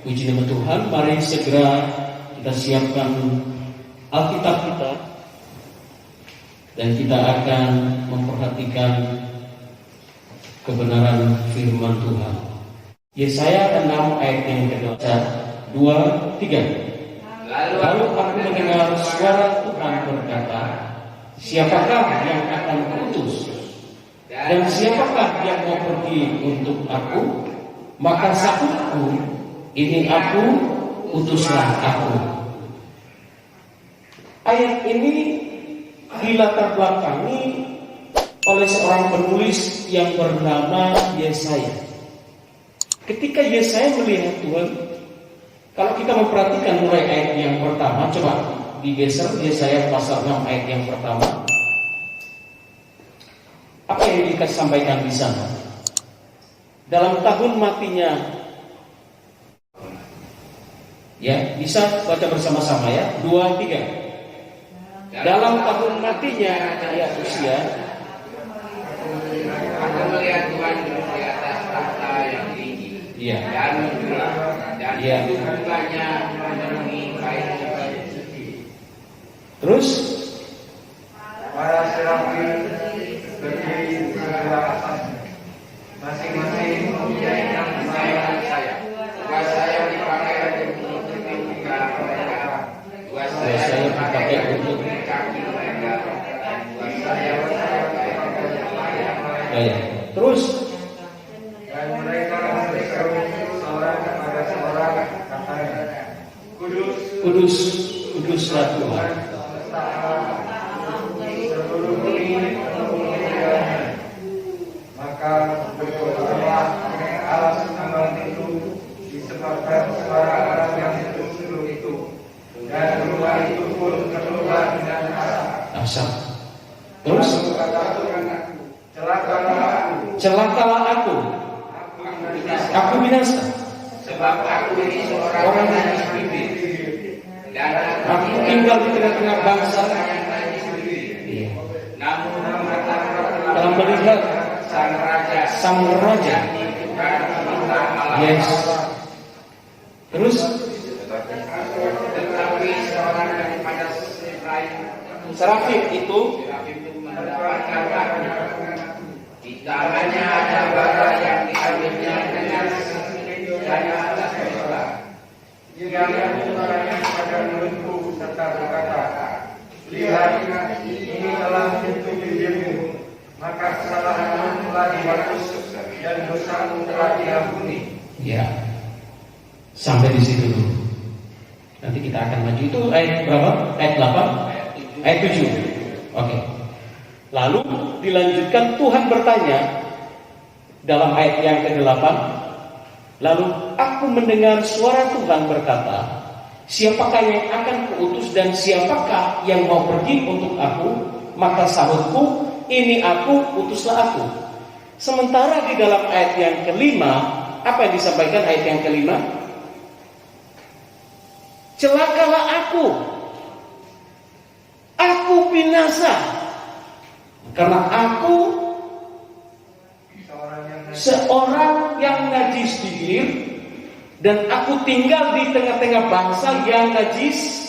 Puji nama Tuhan, mari segera kita siapkan Alkitab kita dan kita akan memperhatikan kebenaran firman Tuhan. Yesaya 6 ayat yang ke-2, 3. Lalu aku mendengar suara Tuhan berkata, siapakah yang akan kuutus? Dan siapakah yang mau pergi untuk aku? Maka sahutku, ini aku, utuslah aku. Ayat ini dilatar belakangi oleh seorang penulis yang bernama Yesaya. Ketika Yesaya melihat Tuhan, kalau kita memperhatikan mulai ayat yang pertama, coba digeser Yesaya pasal 6 ayat yang pertama. Apa yang dikasih sampaikan di sana? Dalam tahun matinya, ya bisa baca bersama-sama ya, 2, 3. Dalam tahun matinya ya Usia, aku melihat Tuhan duduk di atas tahta yang tinggi, dan menjulang, dan bunganya memenuhi kain suci. Terus Para serafim berdiri di sebelah atasnya, masing-masing mempunyai sayap sayap. Dua sayap dipakai untuk membuka mereka, dua sayap dipakai untuk kaki mereka, dan dua sayap terus dan mereka berseru seorang kepada seorang, katanya, Kudus, kudus, kuduslah Tuhan. seluruh bumi kemuliaan-Nya. Maka berdoalah Allah tanggal itu disebabkan suara orang yang seru itu, dan rumah itu pun keluar dengan asap. Terus celakalah aku, aku binasa, sebab aku ini seorang najis bibir, dan aku tinggal di tengah-tengah bangsa. Namun Telah melihat sang raja. Yes. Terus tetapi seorang daripada serafim itu mendapatkan aku. Di tangannya ada bara yang diambilnya dengan dari atas pesta. Ia suaranya pada mulutku serta berkata, lihat, ini telah pintu bibirmu, maka kesalahanmu telah dihapus dan dosamu telah diampuni. ya. Sampai di situ dulu. Nanti kita akan maju. Itu ayat berapa? Ayat 8? Ayat 7. Oke. Lalu dilanjutkan Tuhan bertanya dalam ayat yang ke-8. Lalu aku mendengar suara Tuhan berkata, siapakah yang akan kuutus dan siapakah yang mau pergi untuk aku? Maka sahutku, ini aku, utuslah aku. Sementara di dalam ayat yang ke-5, apa yang disampaikan ayat yang ke-5? Celakalah aku binasa, karena aku seorang yang najis bibir, dan aku tinggal di tengah-tengah bangsa yang najis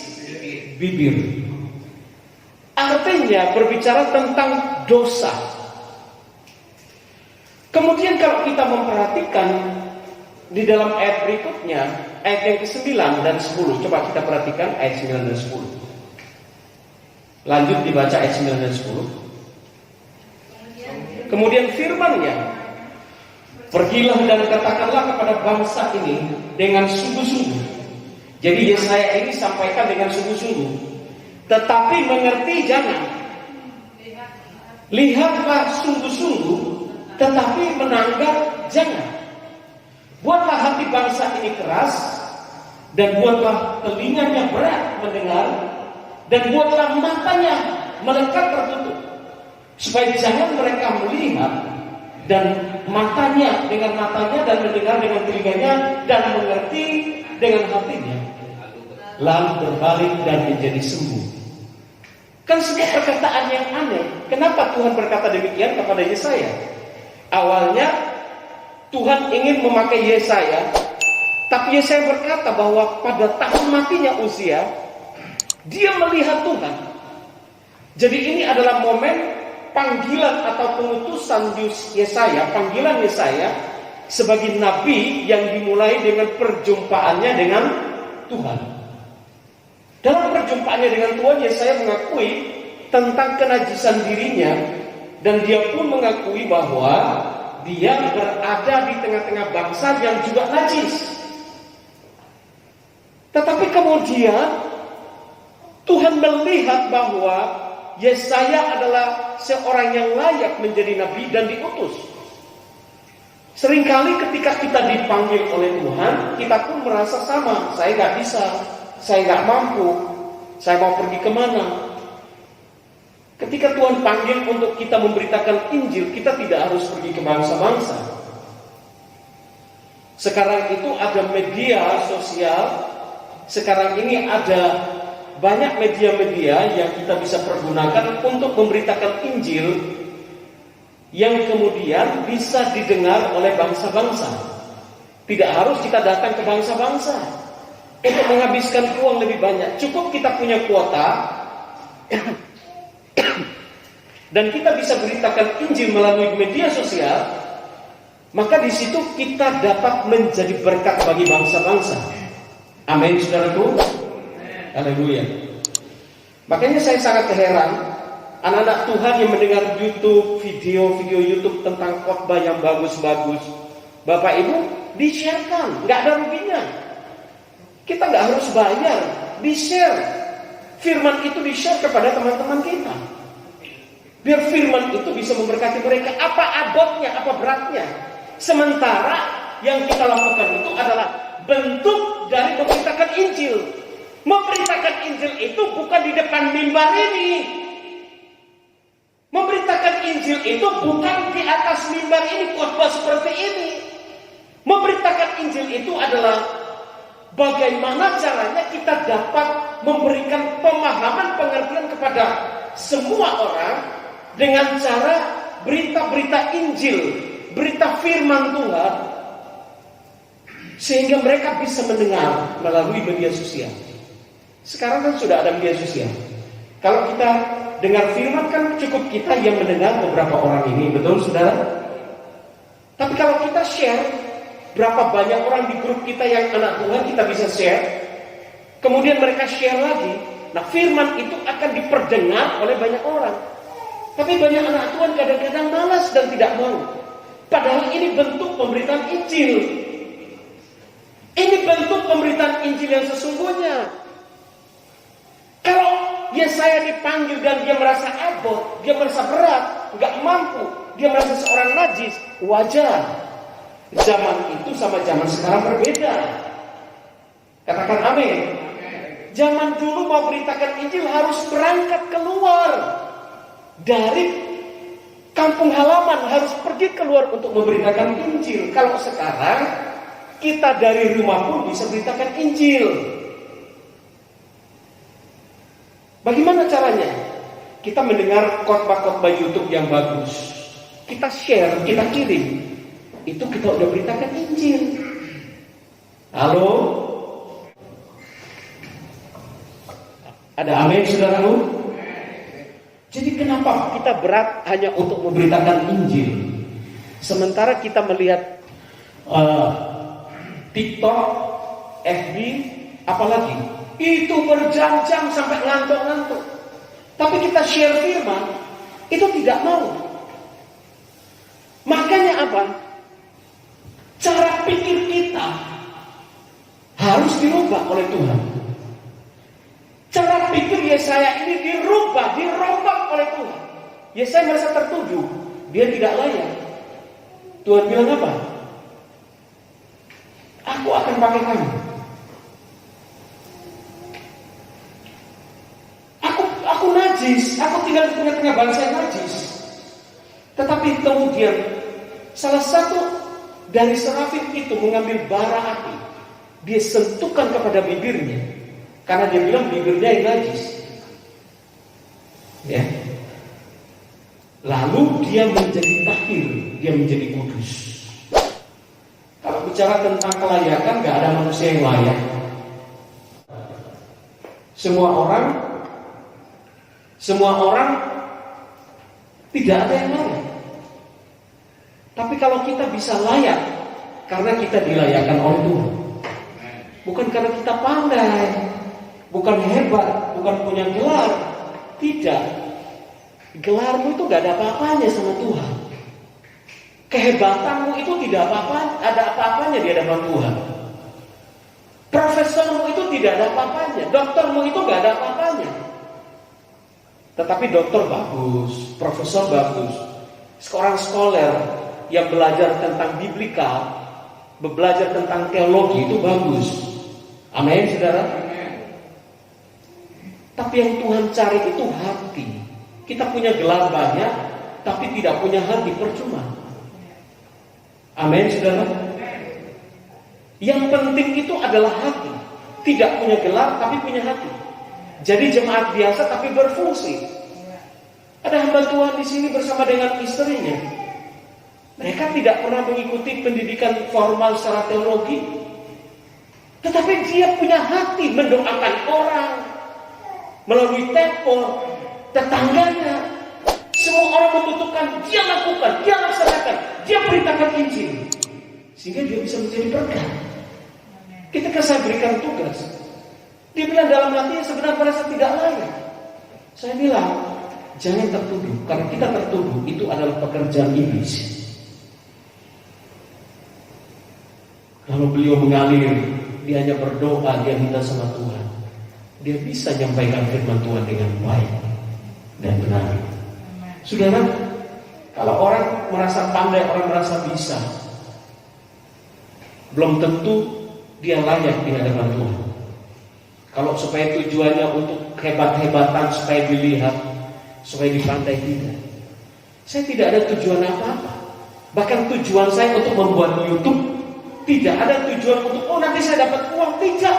bibir. Artinya berbicara tentang dosa. Kemudian kalau kita memperhatikan di dalam ayat berikutnya, ayat yang ke-9 dan 10. Coba kita perhatikan ayat 9 dan 10. Lanjut dibaca ayat 9 dan 10. Kemudian firman-Nya, pergilah dan katakanlah kepada bangsa ini dengan sungguh-sungguh. Jadi Yesaya ini sampaikan dengan sungguh-sungguh. Tetapi mengerti jangan. Lihatlah sungguh-sungguh, tetapi menanggap jangan. Buatlah hati bangsa ini keras, dan buatlah telinganya berat mendengar, dan buatlah matanya melekat tertutup, supaya jangan mereka melihat dan matanya dengan matanya, dan mendengar dengan telinganya, dan mengerti dengan hatinya, lalu berbalik dan menjadi sembuh. Kan sebuah perkataan yang aneh. Kenapa Tuhan berkata demikian kepada Yesaya? Awalnya Tuhan ingin memakai Yesaya, Tapi Yesaya berkata bahwa pada tahun matinya Uzia, dia melihat Tuhan. Jadi ini adalah momen panggilan atau pengutusan Yesaya, panggilan Yesaya sebagai nabi yang dimulai dengan perjumpaannya dengan Tuhan. Dalam perjumpaannya dengan Tuhan, Yesaya mengakui tentang kenajisan dirinya, dan dia pun mengakui bahwa dia berada di tengah-tengah bangsa yang juga najis. Tetapi kemudian Tuhan melihat bahwa Yesaya adalah seorang yang layak menjadi nabi dan diutus. Seringkali ketika kita dipanggil oleh Tuhan, kita pun merasa sama. Saya gak bisa, saya gak mampu, saya mau pergi kemana. Ketika Tuhan panggil untuk kita memberitakan Injil, kita tidak harus pergi ke bangsa-bangsa. Sekarang itu ada media sosial. Sekarang ini ada banyak media-media yang kita bisa pergunakan untuk memberitakan Injil yang kemudian bisa didengar oleh bangsa-bangsa. Tidak harus kita datang ke bangsa-bangsa untuk menghabiskan uang lebih banyak. Cukup kita punya kuota dan kita bisa beritakan Injil melalui media sosial, maka di situ kita dapat menjadi berkat bagi bangsa-bangsa. Amin, saudaraku. Haleluya. Makanya saya sangat heran anak-anak Tuhan yang mendengar YouTube, video YouTube tentang khotbah yang bagus-bagus. Bapak Ibu, di-sharekan, nggak ada ruginya. Kita nggak harus bayar, di-share. Firman itu di-share kepada teman-teman kita. Biar firman itu bisa memberkati mereka. Apa abotnya, apa beratnya. Sementara yang kita lakukan itu adalah bentuk dari memberitakan Injil. Memberitakan Injil itu bukan di depan mimbar ini. Memberitakan Injil itu bukan di atas mimbar ini, khotbah seperti ini. Memberitakan Injil itu adalah bagaimana caranya kita dapat memberikan pemahaman, pengertian kepada semua orang dengan cara berita-berita Injil, berita firman Tuhan, sehingga mereka bisa mendengar melalui media sosial. Sekarang kan sudah ada media sosial. Kalau kita dengar firman kan cukup kita yang mendengar beberapa orang ini, betul saudara? Tapi kalau kita share, berapa banyak orang di grup kita yang anak Tuhan kita bisa share, kemudian mereka share lagi. Nah, firman itu akan diperdengar oleh banyak orang. Tapi banyak anak Tuhan kadang-kadang malas dan tidak mau. Padahal ini bentuk pemberitaan Injil. Ini bentuk pemberitaan Injil yang sesungguhnya. Kalau Yesaya dipanggil dan dia merasa abot, dia merasa berat, nggak mampu, dia merasa seorang najis, wajar. Zaman itu sama zaman sekarang berbeda. Katakan amin. Zaman dulu mau beritakan Injil harus berangkat keluar dari kampung halaman, harus pergi keluar untuk memberitakan Injil. Kalau sekarang kita dari rumah pun bisa beritakan Injil. Bagaimana caranya? Kita mendengar khotbah-khotbah YouTube yang bagus, kita share, kita kirim. Itu kita udah beritakan Injil. Halo? Ada amin, saudaraku? Jadi kenapa kita berat hanya untuk memberitakan Injil? Sementara kita melihat TikTok, FB, apalagi itu berjam-jam sampai ngantuk-ngantuk. Tapi kita share firman, itu tidak mau. Makanya apa? Cara pikir kita harus dirubah oleh Tuhan. Cara pikir Yesaya ini dirubah, dirombak oleh Tuhan. Yesaya merasa tertuju, dia tidak layak. Tuhan bilang apa? Aku akan pakai kamu. Aku najis, aku tinggal di tengah-tengah bangsa yang najis. Tetapi kemudian salah satu dari serafim itu mengambil bara api, dia sentuhkan kepada bibirnya, karena dia bilang bibirnya yang najis. Ya. Lalu dia menjadi tahir, dia menjadi kudus. Kalau bicara tentang kelayakan, gak ada manusia yang layak. Semua orang tidak ada yang layak. Tapi kalau kita bisa layak, karena kita dilayakkan oleh Tuhan. Bukan karena kita pandai, bukan hebat, bukan punya gelar. Tidak. Gelarmu itu gak ada apa-apanya sama Tuhan. Kehebatanmu itu tidak ada apa-apanya di hadapan Tuhan. Profesormu itu tidak ada apa-apanya. Doktermu itu gak ada apa-apanya. Tetapi dokter bagus, profesor bagus. Seorang scholar yang belajar tentang biblikal, belajar tentang teologi itu bagus. Amin, saudara. Tapi yang Tuhan cari itu hati. Kita punya gelar banyak, tapi tidak punya hati, percuma. Amin, saudara. Yang penting itu adalah hati. Tidak punya gelar, tapi punya hati. Jadi jemaat biasa, tapi berfungsi. Ada hamba Tuhan di sini bersama dengan istrinya. Mereka tidak pernah mengikuti pendidikan formal secara teologi, tetapi dia punya hati mendoakan orang melalui telepon, tetangganya. Semua orang membutuhkan, dia lakukan, dia laksanakan, dia beritakan Injil, sehingga dia bisa menjadi berkat. Ketika saya berikan tugas, dia bilang dalam hatinya sebenarnya merasa tidak layak. Saya bilang, jangan tertuduh, karena kita tertuduh itu adalah pekerjaan iblis. Kalau beliau mengalir, dia hanya berdoa, dia minta sama Tuhan, dia bisa menyampaikan firman Tuhan dengan baik dan benar. Saudara, kalau orang merasa pandai, orang merasa bisa, belum tentu dia layak di hadapan Tuhan. Kalau supaya tujuannya untuk hebat-hebatan, supaya dilihat, supaya dipandai, tidak. Saya tidak ada tujuan apa-apa. Bahkan tujuan saya untuk membuat YouTube tidak ada tujuan untuk nanti saya dapat uang, tidak.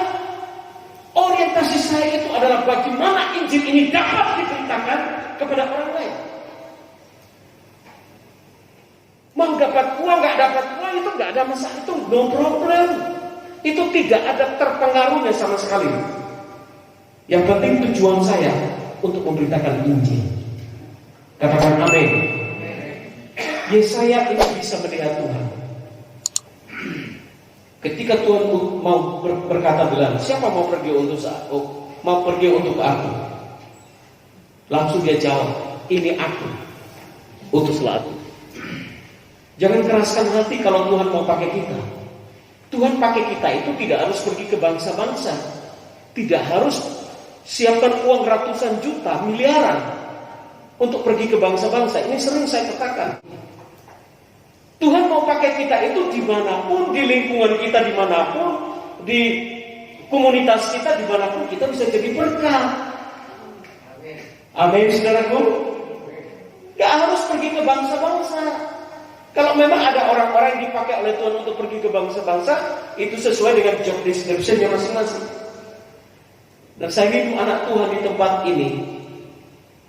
Orientasi saya itu adalah bagaimana Injil ini dapat diberitakan kepada orang lain. Mau dapat uang, nggak dapat uang itu nggak ada masalah, itu no problem. Itu tidak ada terpengaruhnya sama sekali. Yang penting tujuan saya untuk memberitakan Injil. Katakan amin. Yesaya ini bisa melihat Tuhan. Ketika Tuhan mau berkata bilang, siapa mau pergi untuk aku? Langsung dia jawab, ini aku, utuslah aku. Jangan keraskan hati kalau Tuhan mau pakai kita. Tuhan pakai kita itu tidak harus pergi ke bangsa-bangsa, tidak harus siapkan uang ratusan juta, miliaran untuk pergi ke bangsa-bangsa. Ini sering saya katakan. Tuhan mau pakai kita itu dimanapun, di lingkungan kita dimanapun, di komunitas kita dimanapun, kita bisa jadi berkat. Amin, saudaraku. Gak harus pergi ke bangsa-bangsa. Kalau memang ada orang-orang yang dipakai oleh Tuhan untuk pergi ke bangsa-bangsa, itu sesuai dengan job description-nya masing-masing. Dan saya ingin anak Tuhan di tempat ini,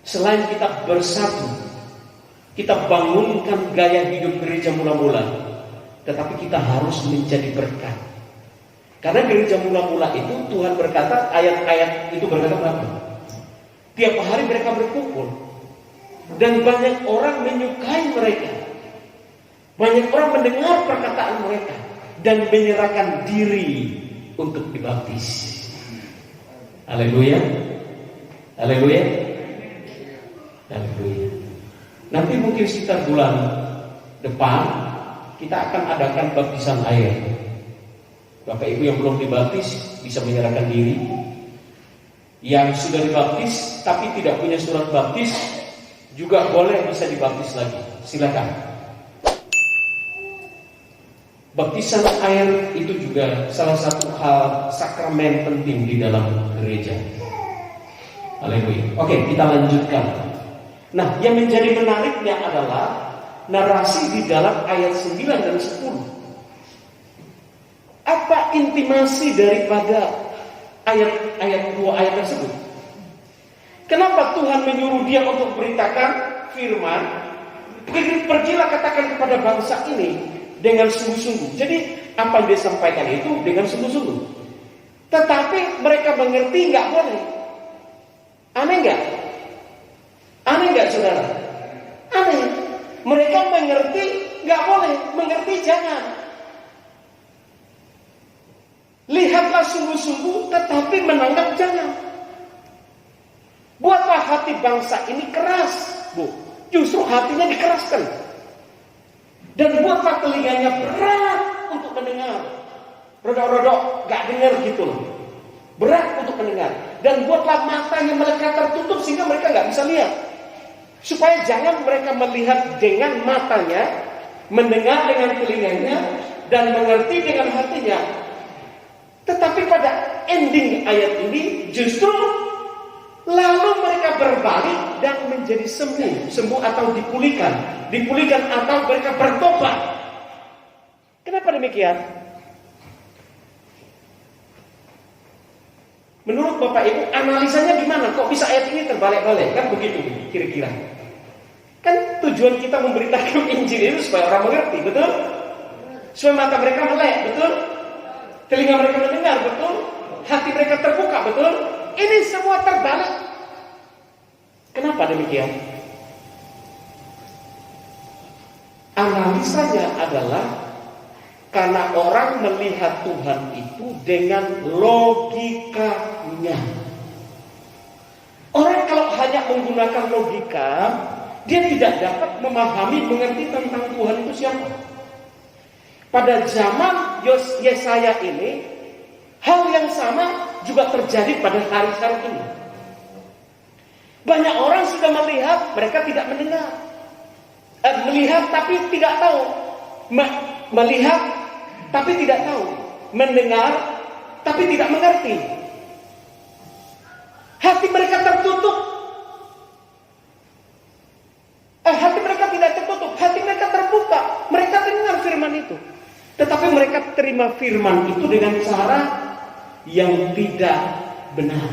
selain kita bersatu, kita bangunkan gaya hidup gereja mula-mula, tetapi kita harus menjadi berkat. Karena gereja mula-mula itu Tuhan berkata, ayat-ayat itu berkata apa? Tiap hari mereka berkumpul, dan banyak orang menyukai mereka. Banyak orang mendengar perkataan mereka dan menyerahkan diri untuk dibaptis. Haleluya. Haleluya. Haleluya. Nanti mungkin sekitar bulan depan kita akan adakan baptisan air. Bapak Ibu yang belum dibaptis bisa menyerahkan diri. Yang sudah dibaptis tapi tidak punya surat baptis juga boleh, bisa dibaptis lagi. Silakan. Baptisan air itu juga salah satu hal sakramen penting di dalam gereja. Haleluya. Oke, kita lanjutkan. Nah, yang menjadi menariknya adalah narasi di dalam ayat 9 dan 10. Apa intimasi daripada ayat 2 ayat tersebut? Kenapa Tuhan menyuruh dia untuk beritakan firman? Pergilah katakan kepada bangsa ini dengan sungguh-sungguh. Jadi apa yang dia sampaikan itu dengan sungguh-sungguh. Tetapi mereka mengerti nggak boleh. Aneh nggak? Aneh nggak saudara? Aneh. Mereka mengerti nggak boleh, mengerti jangan. Lihatlah sungguh-sungguh, tetapi menanggap jangan. Buatlah hati bangsa ini keras, Bu. Justru hatinya dikeraskan. Dan buatlah telinganya berat untuk mendengar. Rodok-rodok gak dengar gitu loh. Berat untuk mendengar. Dan buatlah matanya mereka tertutup sehingga mereka gak bisa lihat. Supaya jangan mereka melihat dengan matanya, mendengar dengan telinganya, dan mengerti dengan hatinya. Tetapi pada ending ayat ini justru lalu mereka berbalik dan menjadi sembuh atau dipulihkan atau mereka bertobat. Kenapa demikian? Menurut Bapak Ibu, analisanya gimana? Kok bisa ayat ini terbalik-balik? Kan begitu kira-kira. Kan tujuan kita memberitakan Injil itu supaya orang mengerti, betul? Supaya mata mereka melek, betul? Telinga mereka mendengar, betul? Hati mereka terbuka, betul? Ini semua terbalik. Kenapa demikian? Analisanya adalah karena orang melihat Tuhan itu dengan logikanya. Orang kalau hanya menggunakan logika, dia tidak dapat memahami, mengerti tentang Tuhan itu siapa. Pada zaman Yesaya ini, hal yang sama juga terjadi pada hari-hari ini. Banyak orang sudah melihat, mereka tidak mendengar. Melihat tapi tidak tahu. Melihat tapi tidak tahu. Mendengar tapi tidak mengerti. Hati mereka tertutup. Hati mereka tidak tertutup. Hati mereka terbuka. Mereka dengar firman itu. Tetapi mereka terima firman itu dengan cara yang tidak benar.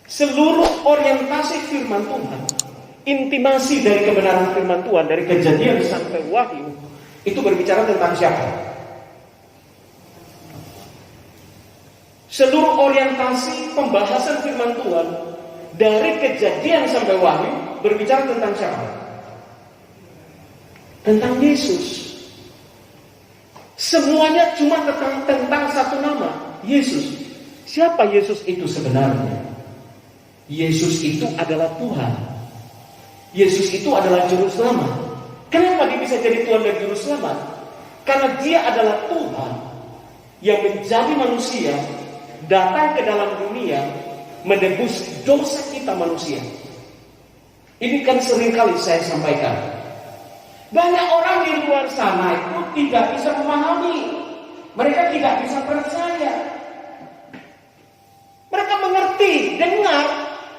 Seluruh orientasi firman Tuhan, intimasi dari kebenaran firman Tuhan, dari Kejadian sampai Wahyu, itu berbicara tentang siapa? Seluruh orientasi pembahasan firman Tuhan dari Kejadian sampai Wahyu berbicara tentang siapa? Tentang Yesus. Semuanya cuma tentang satu nama, Yesus. Siapa Yesus itu sebenarnya? Yesus itu adalah Tuhan. Yesus itu adalah juru selamat. Kenapa dia bisa jadi Tuhan dan juru selamat? Karena dia adalah Tuhan yang menjadi manusia, datang ke dalam dunia, menebus dosa kita manusia. Ini kan seringkali saya sampaikan. Banyak orang di luar sana itu tidak bisa memahami. Mereka tidak bisa percaya. Mereka mengerti, dengar,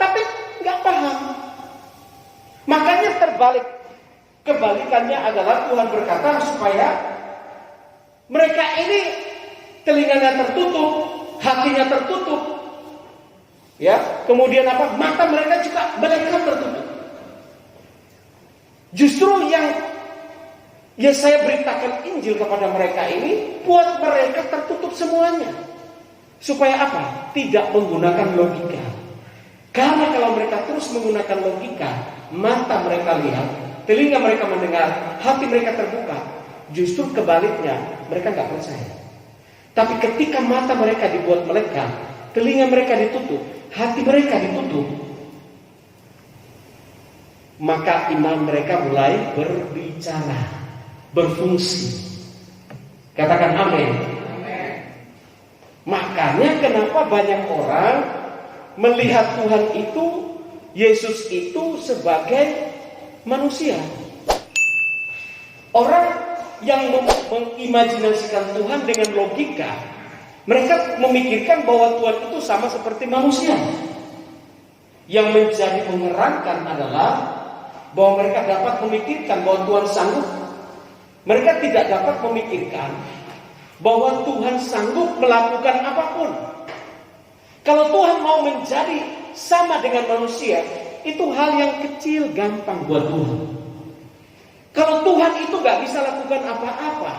tapi nggak paham. Makanya kebalikannya adalah Tuhan berkata supaya mereka ini telinganya tertutup, hatinya tertutup, ya. Kemudian apa? Mata mereka juga mereka tertutup. Justru yang saya beritakan Injil kepada mereka ini buat mereka tertutup semuanya. Supaya apa? Tidak menggunakan logika. Karena kalau mereka terus menggunakan logika, mata mereka lihat, telinga mereka mendengar, hati mereka terbuka, justru kebaliknya, mereka nggak percaya. Tapi ketika mata mereka dibuat melekat, telinga mereka ditutup, hati mereka ditutup, maka iman mereka mulai berbicara, berfungsi. Katakan amin. Makanya kenapa banyak orang melihat Tuhan itu, Yesus itu sebagai manusia. Orang yang mengimajinasikan Tuhan dengan logika, mereka memikirkan bahwa Tuhan itu sama seperti manusia. Yang menjadi mengherankan adalah bahwa mereka dapat memikirkan bahwa Tuhan sanggup. Mereka tidak dapat memikirkan bahwa Tuhan sanggup melakukan apapun. Kalau Tuhan mau menjadi sama dengan manusia, itu hal yang kecil, gampang buat Tuhan. Kalau Tuhan itu gak bisa lakukan apa-apa.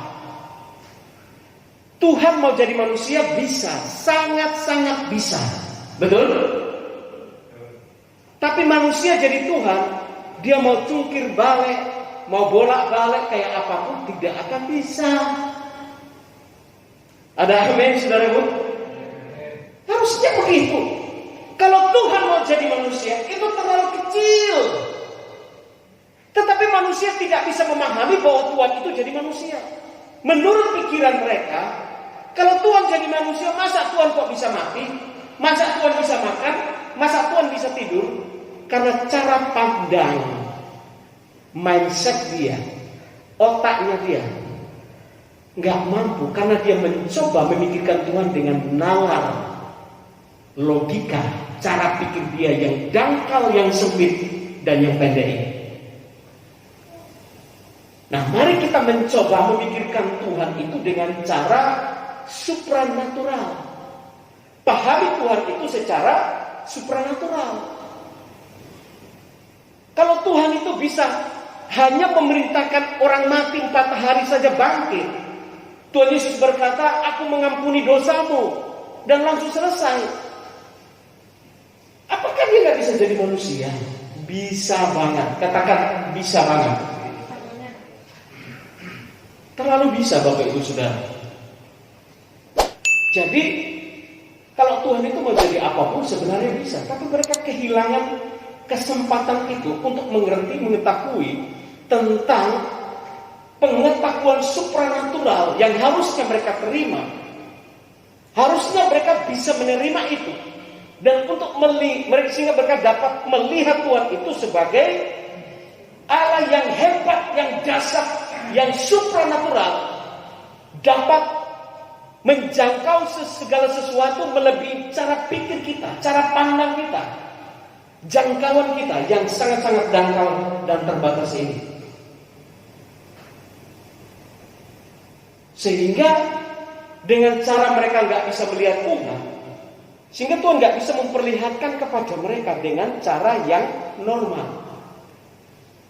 Tuhan mau jadi manusia bisa, sangat-sangat bisa. Betul? Tapi manusia jadi Tuhan, dia mau cungkir balik, mau bolak-balik kayak apapun tidak akan bisa. Ada amin, saudaraku? Harusnya begitu. Kalau Tuhan mau jadi manusia, itu terlalu kecil. Tetapi manusia tidak bisa memahami bahwa Tuhan itu jadi manusia. Menurut pikiran mereka, kalau Tuhan jadi manusia, masa Tuhan kok bisa mati? Masa Tuhan bisa makan? Masa Tuhan bisa tidur? Karena cara pandang, mindset dia, otaknya dia nggak mampu, karena dia mencoba memikirkan Tuhan dengan nalar logika, cara pikir dia yang dangkal, yang sempit, dan yang pendek ini. Nah, mari kita mencoba memikirkan Tuhan itu dengan cara supranatural. Pahami Tuhan itu secara supranatural. Kalau Tuhan itu bisa hanya memerintahkan orang mati 4 hari saja bangkit, Tuhan Yesus berkata, aku mengampuni dosamu, dan langsung selesai. Apakah dia gak bisa jadi manusia? Bisa banget. Katakan bisa banget. Terlalu bisa Bapak Ibu Saudara. Jadi kalau Tuhan itu mau jadi apapun sebenarnya bisa, tapi mereka kehilangan kesempatan itu untuk mengerti, mengetahui tentang pengetahuan supranatural yang harusnya mereka terima. Harusnya mereka bisa menerima itu, dan untuk mereka sehingga mereka dapat melihat Tuhan itu sebagai Allah yang hebat, yang dasar, yang supranatural, dapat menjangkau segala sesuatu melebihi cara pikir kita, cara pandang kita, jangkauan kita yang sangat-sangat dangkal dan terbatas ini. Sehingga dengan cara mereka nggak bisa melihat Tuhan, sehingga Tuhan nggak bisa memperlihatkan kepada mereka dengan cara yang normal.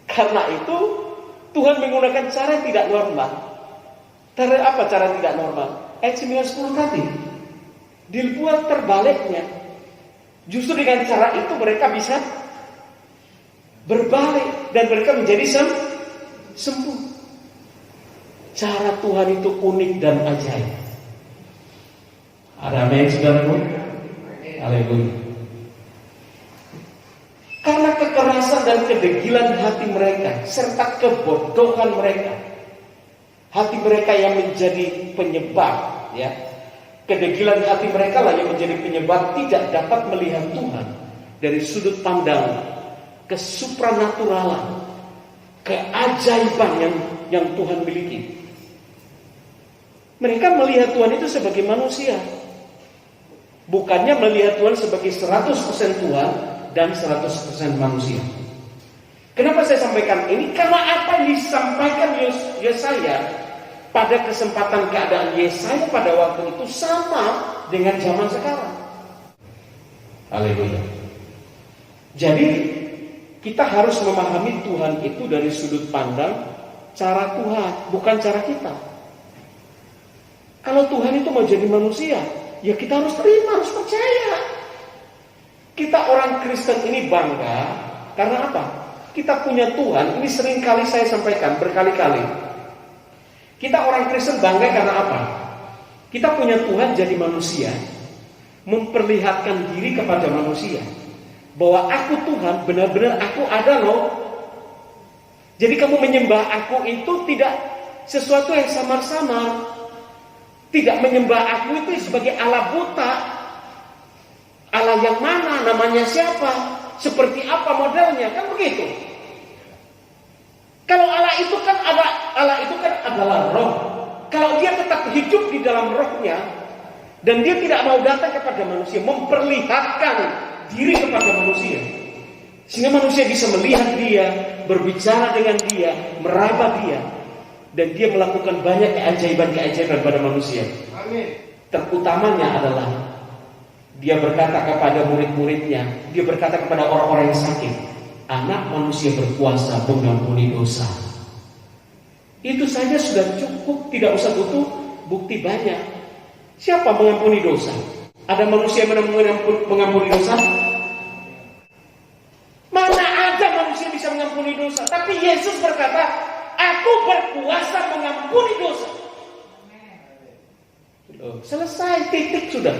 Karena itu Tuhan menggunakan cara yang tidak normal. Cara apa cara tidak normal? Ayat 9-10 tadi dibuat terbaliknya. Justru dengan cara itu mereka bisa berbalik dan mereka menjadi sembuh. Cara Tuhan itu unik dan ajaib. Ada amin saudaraku? Haleluya. Karena kekerasan dan kedegilan hati mereka serta kebodohan mereka, hati mereka yang menjadi penyebab, ya, kedegilan hati mereka lah yang menjadi penyebab tidak dapat melihat Tuhan dari sudut pandang kesupranaturalan, keajaiban yang Tuhan miliki. Mereka melihat Tuhan itu sebagai manusia, bukannya melihat Tuhan sebagai 100% Tuhan dan 100% manusia. Kenapa saya sampaikan ini? Karena apa yang disampaikan Yesaya pada kesempatan keadaan Yesaya pada waktu itu sama dengan zaman sekarang. Haleluya. Jadi kita harus memahami Tuhan itu dari sudut pandang cara Tuhan, bukan cara kita. Kalau Tuhan itu mau jadi manusia, ya kita harus terima, harus percaya. Kita orang Kristen ini bangga karena apa? Kita punya Tuhan. Ini sering kali saya sampaikan berkali-kali. Kita orang Kristen bangga karena apa? Kita punya Tuhan jadi manusia, memperlihatkan diri kepada manusia bahwa aku Tuhan, benar-benar aku ada loh. Jadi kamu menyembah aku itu tidak sesuatu yang samar-samar. Tidak menyembah aku itu sebagai Allah buta. Allah yang mana, namanya siapa, seperti apa modelnya, kan begitu. Kalau Allah itu kan adalah roh. Kalau dia tetap hidup di dalam rohnya dan dia tidak mau datang kepada manusia, memperlihatkan diri kepada manusia, sehingga manusia bisa melihat dia, berbicara dengan dia, meraba dia, dan dia melakukan banyak keajaiban-keajaiban pada manusia. Amin. Terutamanya adalah dia berkata kepada murid-muridnya, dia berkata kepada orang-orang yang sakit, anak manusia berkuasa mengampuni dosa. Itu saja sudah cukup, tidak usah butuh bukti banyak. Siapa mengampuni dosa? Ada manusia yang mengampuni dosa? Mana ada manusia bisa mengampuni dosa? Tapi Yesus berkata, aku berkuasa mengampuni dosa. Selesai, titik sudah.